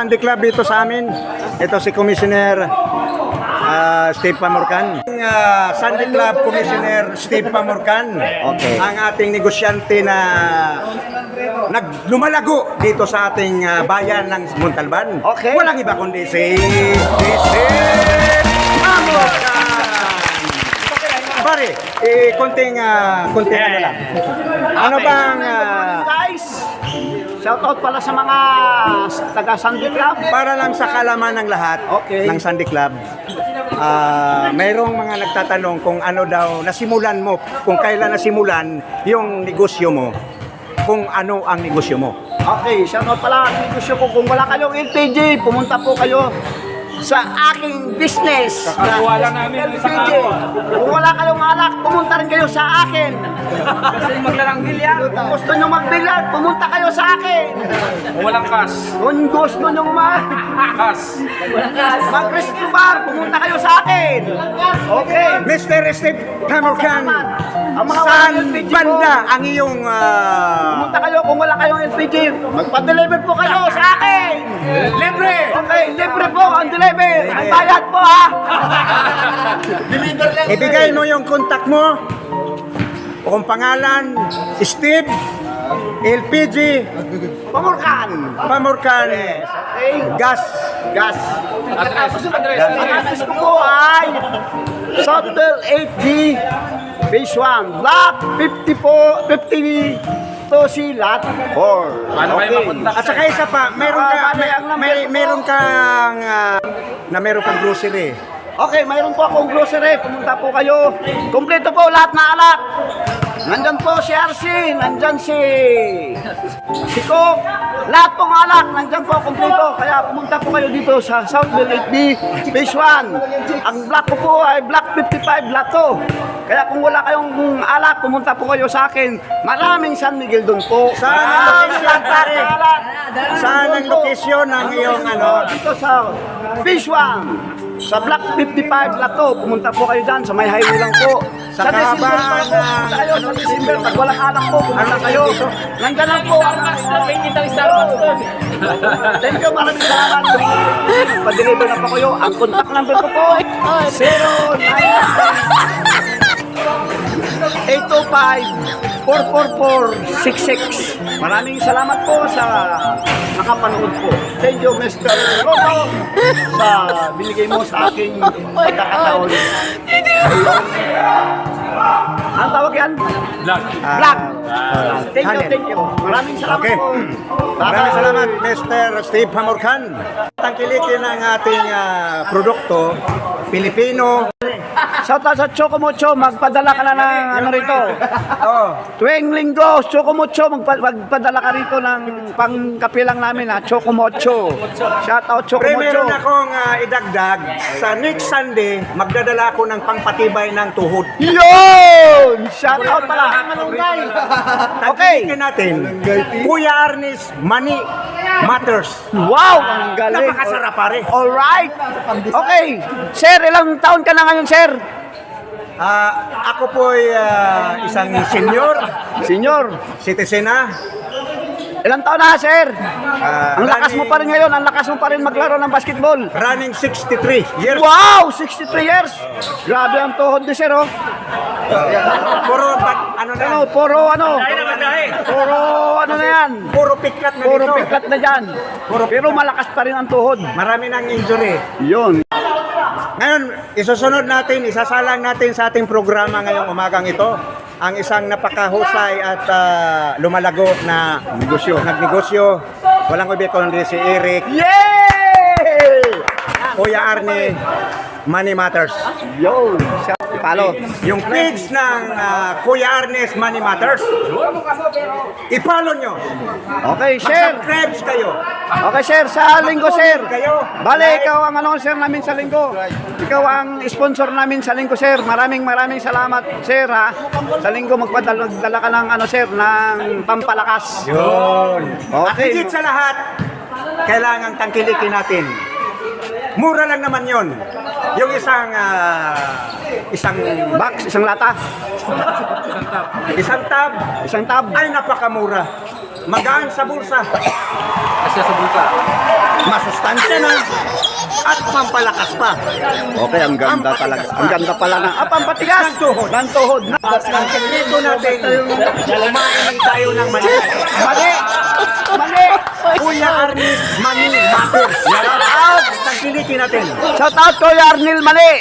Sunday Club dito sa amin. Ito si Commissioner Steve Pamorcan. Sunday Club Commissioner Steve Pamorcan. Okay. Ang ating negosyante na lumalago dito sa ating bayan ng Montalban. Okay. Walang iba kundi si Steve Pamorcan. Pare, konting ano lang. Ano bang Guys, shoutout pala sa mga taga Sunday Club. para lang sa kalaman ng lahat Okay. ng Sunday Club, mayroong mga nagtatanong kung ano daw nasimulan mo, kung kailan nasimulan yung negosyo mo, kung ano ang negosyo mo. Okay, shoutout pala ang negosyo ko. Kung wala kayong LPG, pumunta po kayo sa aking business. Kakatuwala namin yung LPG. Kung wala kayong alak, pumunta rin kayo sa akin. Kasi maglarang bilya. Kung gusto nyo magbilyar, pumunta kayo sa akin. Kung walang kas. Kung gusto nyo Kas. mag-resto bar, pumunta kayo sa akin. Okay. Mr. Steve Pamorcan, Ang mga saan walang LPG banda ang iyong Pumunta kayo kung wala kayong LPG. Magpa-deliver po kayo sa akin. libre? Okay, libre po ang deliver. Ang bayad po ha. Ibigay mo yung contact mo, kung pangalan, Steve LPG Pamorcan. Pamorcan Okay. Gas. Gas. Andres. Ang address ko po ay Southwell 8D Phase 1 Block 52C Lot 4. Paano kayo mapunta? At saka isa pa, meron kang grocery. Okay, mayroon po akong grocery. Pumunta po kayo. Kompleto po lahat na alak. Nandyan po si RC, nandyan si Coke. Lahat pong alak, nandyan po kompleto. Kaya pumunta po kayo dito sa Southwell 8B Phase 1. Ang block ko po ay Block 55 Lot 2. Kaya kung wala kayong alak, pumunta po kayo sa akin. Maraming San Miguel doon po. Saan ang location, pare? Saan ang location ng iyong ano? Dito sa Phase 1. Sa Block 55 Lot 2, pumunta po kayo dyan, sa may highway lang po. Sa December kahabaan pa po, pumunta kayo sa December, pag walang alak po, pumunta kayo. Nandiyan lang po. Thank you, maraming salamat. Pa-deliver na po kayo. Ang contact number ko po, 09-825-44466. Maraming salamat po sa nakapanood po. Thank you, Mr. Roto, sa binigay mo sa aking pagkakataon. Ang tawag yan? Vlog. Vlog. Thank you, Channel. thank you. Maraming salamat Okay. po. Maraming salamat, Mr. Steve Pamorcan. Tangkilikin ang ating produkto, Pilipino. Shoutout sa Chocomocho, magpadala ka na ng ano rito. Oh, Tuwing linggo, Chocomocho, magpadala ka rito ng pangkapilang namin ha, Chocomocho. Shoutout Pre, Chocomocho. meron akong idagdag. Sa next Sunday, magdadala ako ng pangpatibay ng tuhod. Yun! Shoutout pala. Okay. Tangkilikin natin, Kuya Arnis, Money Matters. Wow, ang galing. Napakasarap, pare. Alright. Okay. Sir, ilang taon ka na ngayon, sir? Ako po ay isang senior Senior. citizen na. Ilang taon na, sir? Ang lakas mo running- pa rin ngayon. Ang lakas mo pa rin maglaro ng basketball. Running 63 years. Wow! 63 years! Grabe ang tuhod ni sir, oh. Puro, ano na, Ano, puro ano? Puro ano na yan? puro piklat na Puro dito. piklat na dyan. Pero malakas pa rin ang tuhod. Marami ng injury. Yun. Ngayon, isusunod natin, isasalang natin sa ating programa ngayong umagang ito ang isang napakahusay at lumalago na nagnegosyo. Walang iba kundi si Eric, Yay! Kuya Arnie, Money Matters. Yun. Palo. Yung page ng Kuya Arnes Money Matters, i-follow nyo. Okay, sir. Mag-subscribe kayo. Okay, sir. Sa linggo, sir. Kayo. Bale, ikaw ang announcer namin sa linggo. Ikaw ang sponsor namin sa linggo, sir. Maraming salamat, sir, ha. Sa linggo, magdala ka ng ano, sir, ng pampalakas. Yun. At Okay. higit sa lahat, kailangang tangkilikin natin. Mura lang naman yon. Yung isang Box, isang lata, isang tab isang tab. ay napakamura. magaan sa bulsa, Kasi sa bulsa. masustansya na, at pampalakas pa. Okay, ang ganda talaga. Ang ganda pala ng pampatigas. Ng tuhod. Ng tuhod. Ang sekreto natin, kumain tayo ng mani. Mali! Mali! Kuya Arnis, Mani Matters. Shout out! Tangkilikin natin. Shout out to Arnil Mali!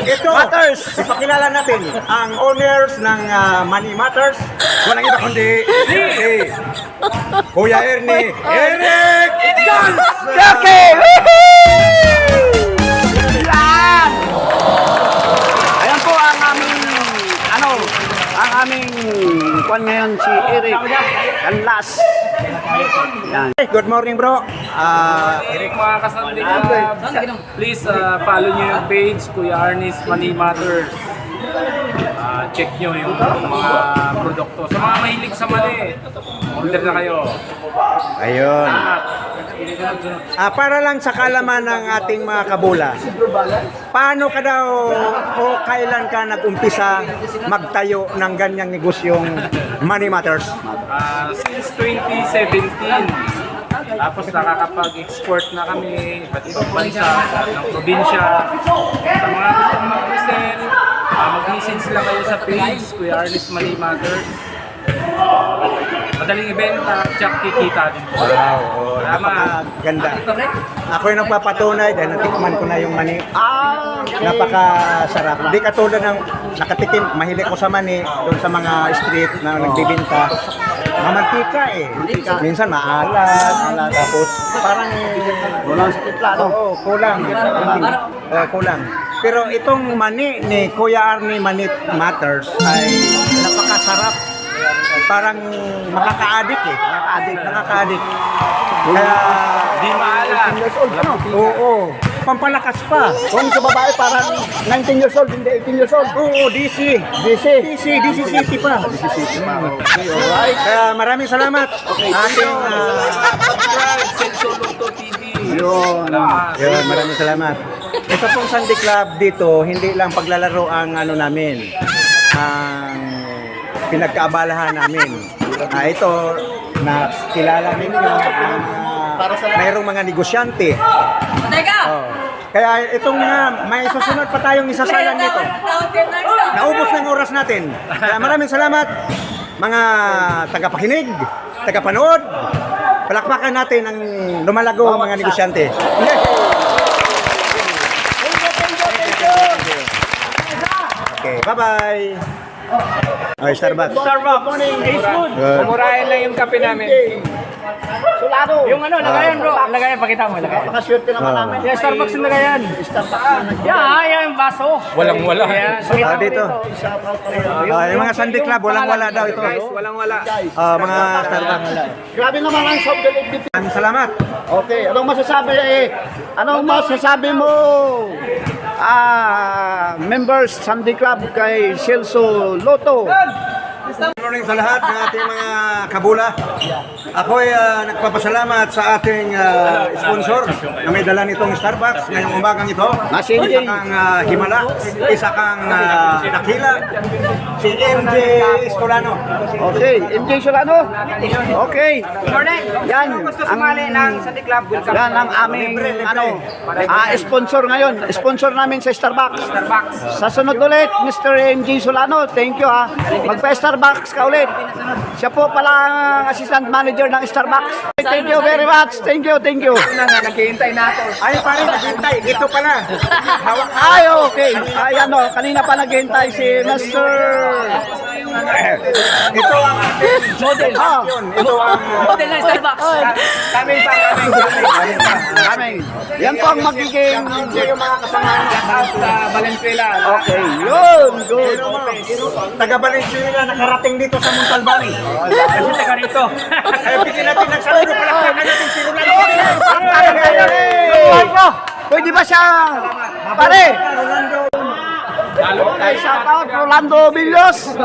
Ito, Matters. ipakilala natin ang owners ng Money Matters. Walang iba kundi si Kuya Ernie Eric Gans! Okay! Yan! Ayan po ang aming, ang aming kwan ngayon si Eric Canlas. Yan. Hey, good morning bro. Eric, Mga kasandig, please follow nyo yung page, Kuya Arnis Money Matters. Check nyo yung mga produkto. Sa mga mahilig sa mali, order na kayo. ayun. Salamat. Para lang sa kalaman ng ating mga kabula, paano ka daw o kailan ka nag-umpisa magtayo ng ganyang negosyong Money Matters? Since 2017, tapos nakakapag-export na kami iba't ibang bansa, ng probinsya. Sa mga gusto mag-resell, mag-message lang kayo sa page, Kuya Arnis Money Matters. Madaling ibenta, tsak kikita din po. Wow, Salamat. ganda. Ako yung nagpapatunay dahil natikman ko na yung mani. Napakasarap. Di katulad ng nakatikim, mahilig ko sa mani doon sa mga street na nagbibinta. Mamantika eh. Minsan maalat, tapos parang Walang sa tipla, no? oo, kulang. Kulang. Pero itong mani ni Kuya Arnie Mani Matters ay napakasarap. Parang makaka-addict eh. Nakaka-addict. Kaya, Di maalat. 18 years old, ano? oo, pampalakas pa. Kung sa babae, parang 19 years old, hindi 18 years old. Oo, DC. DC. DC City pa. Okay, alright. Kaya maraming salamat. Ating, Subscribe, Senso Lotto TV. Yun. Salamat. yun, maraming salamat. Ito pong Sunday Club dito, hindi lang paglalaro ang ano namin, ang pinagkaabalahan namin. Ito, na kilala ninyo, mayroong mga negosyante. Oh. Kaya itong may susunod pa tayong isasalan nito. Naubos ng oras natin. Kaya maraming salamat mga tagapakinig, tagapanood. Palakpakan natin ang lumalago mga negosyante. Okay, bye-bye. Okay, Starbucks. Morning, Ace Food. Good. Murahin lang yung kape namin. Sulado. Yung ano, lagayan bro. Lagayan, pakita mo. Lagayan. Napakaswerte naman namin. Yeah, Starbucks yung lagayan. Starbucks na Yeah, yung baso. Walang-wala. Yan. Dito. Yung mga Sunday Club, walang-wala daw ito. Walang-wala. Mga Starbucks. Grabe naman ang soft delivery. Maraming salamat. Okay, anong masasabi Anong masasabi mo? Members Sunday Club kay Celso Lotto. Good morning sa lahat ng ating mga kabula. Ako ay nagpapasalamat sa ating sponsor na may dala nitong Starbucks ngayong umagang ito. Si MJ. Isa kang Himala, isa kang Dakila, si MJ Escolano. Okay, MJ Solano. Okay. Morning. Yan Gusto sumali ng Sunday Club, welcome. Yan ang aming sponsor ngayon. Sponsor namin sa Starbucks. Starbucks. Sa sunod ulit, Mr. MJ Solano, thank you ha. Magpa-Starbucks ka ulit. Siya po pala ang assistant manager ng Starbucks. Thank you very much. Thank you, thank you. Naghihintay na ako. Ay, parang naghintay. Ito pala. Hawak. Ay, okay. Ayan o, kanina pa naghihintay si Mr. Ito ang ating model. Ito ang Model na Starbucks. kami. Kaming. Yan po ang magiging... Yung mga kasamahan Sa Valenzuela. Okay, yun. Good. taga Valenzuela nakarating dito sa Montalbán. Kasi taga rito. Kaya bigyan natin ng saludo, palakpakan natin si Rolando. Pwede ba siya? Pare! Rolando. Okay, shout out Rolando Villos.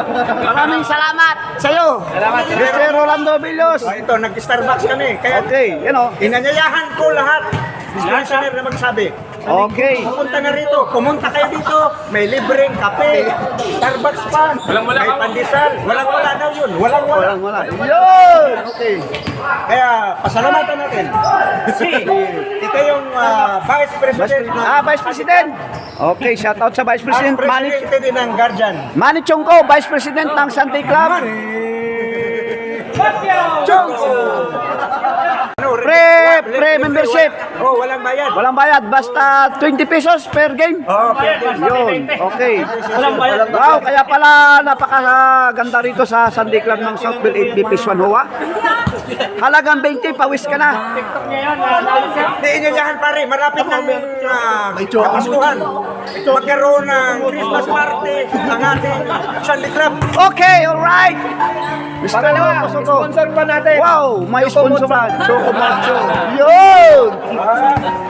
Maraming salamat sa iyo. Salamat. Mr. Rolando Villos. Ito, nag-Starbucks kami. Kaya Okay, you know. inanyayahan ko lahat. Dispensioner na magsabi, Okay. Pupunta na rito. Pumunta kayo dito. May libreng kape. Starbucks pa. Walang-wala May ka. pandesal. Walang-wala daw yun. Walang-wala. Walang-wala. Yun! Okay. Kaya pasalamatan natin. Ito yung Vice President. Vice President. Okay, shout out sa Vice President Manny Presidente din ng Guardian. Manny Chongko, Vice President ng Sunday Club. Chongo! Ano, Membership. Oh, walang bayad. Walang bayad, basta 20 pesos per game. Oh, pwede. Yun, okay. Wow, kaya pala napakaganda rito sa Sunday Club ng Southville 8B Phase 1 Hoa. Halagang 20, pawis ka na. Diin nyo dyan, pare. Malapit ng Kapaskuhan. Magkaroon ng Christmas party ang ating Sunday Club. Okay, alright. Mr. Soko. Sponsor pa natin. Wow, may sponsor pa. Choco Macho. Yun!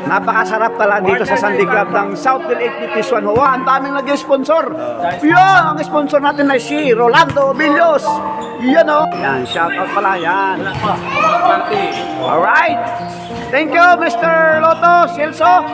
Napakasarap pala dito sa Sunday Club ng Southville 8B Phase 1 Hoa. Ang daming nag-sponsor. Yun, ang sponsor natin ay si Rolando Villos. Yan o. Yan, shout out pala yan. Party. Alright. Thank you, Mr. Loto Celso.